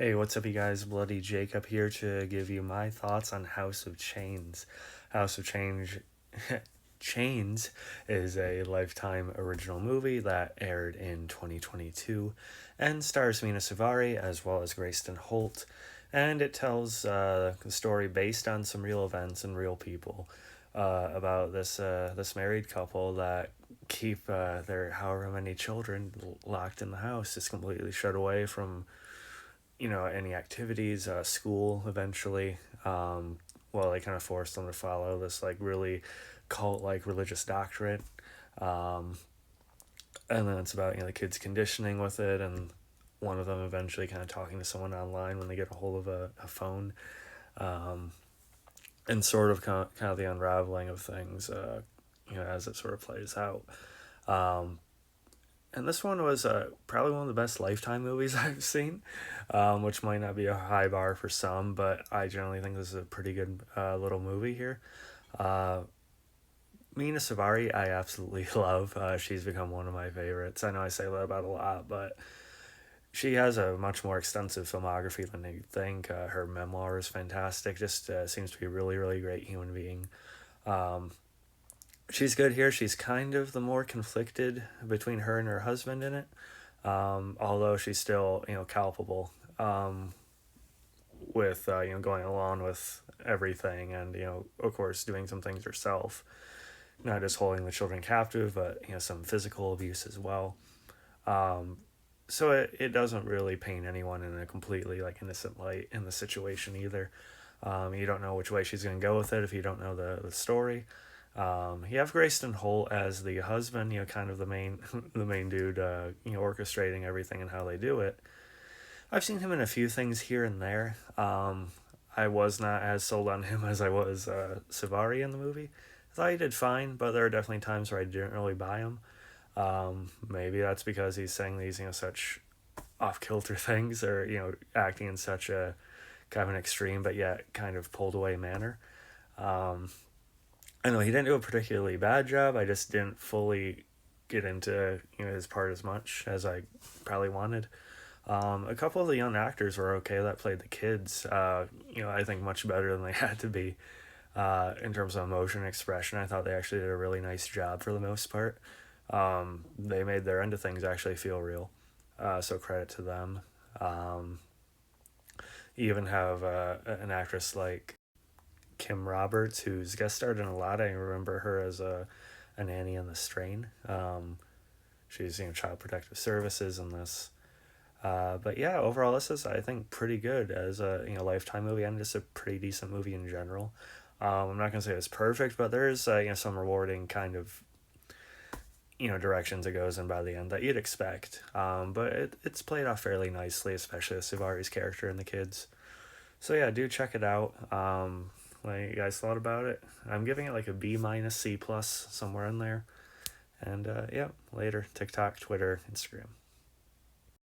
Hey, what's up, you guys? Bloody Jacob here to give you my thoughts on House of Chains. House of Change Chains is a Lifetime original movie that aired in 2022 and stars Mina Suvari as well as Grayston Holt. And it tells the story based on some real events and real people about this married couple that keep their however many children locked in the house, just completely shut away from any activities, school eventually. Well, they kind of forced them to follow this like really cult like religious doctrine. Um, and then it's about the kids conditioning with it, and one of them eventually kind of talking to someone online when they get a hold of a phone, um, and sort of kind of the unraveling of things, as it sort of plays out. Um, and this one was probably one of the best Lifetime movies I've seen, which might not be a high bar for some, but I generally think this is a pretty good little movie here. Uh, Mina Savari, I absolutely love. She's become one of my favorites. I know I say that about a lot, but she has a much more extensive filmography than you think. Her memoir is fantastic. Just seems to be a really, really great human being. Um, she's good here. She's kind of the more conflicted between her and her husband in it. Although she's still culpable, with going along with everything, and of course doing some things herself, not just holding the children captive, but some physical abuse as well. um, so it doesn't really paint anyone in a completely like innocent light in the situation either. You don't know which way she's going to go with it if you don't know the story. You have Grayston Holt as the husband, kind of the main the main dude, orchestrating everything and how they do it. I've seen him in a few things here and there. I was not as sold on him as I was Savari in the movie. I thought he did fine, but there are definitely times where I didn't really buy him. Maybe that's because he's saying these, such off kilter things, or acting in such a kind of an extreme but yet kind of pulled away manner. Um, I know he didn't do a particularly bad job. I just didn't fully get into his part as much as I probably wanted. A couple of the young actors were okay that played the kids. I think much better than they had to be in terms of emotion expression. I thought they actually did a really nice job for the most part. They made their end of things actually feel real. So credit to them. Um, you even have an actress like Kim Roberts, who's guest starred in a lot. I remember her as a nanny in The Strain. She's Child Protective Services in this. But yeah, overall, this is I think pretty good as a Lifetime movie, and just a pretty decent movie in general. I'm not gonna say it's perfect, but there's some rewarding kind of directions it goes in by the end that you'd expect. But it's played off fairly nicely, especially with Savari's character and the kids. So yeah, do check it out. What you guys thought about it? I'm giving it like a B minus C plus somewhere in there. And yeah, later. TikTok, Twitter, Instagram.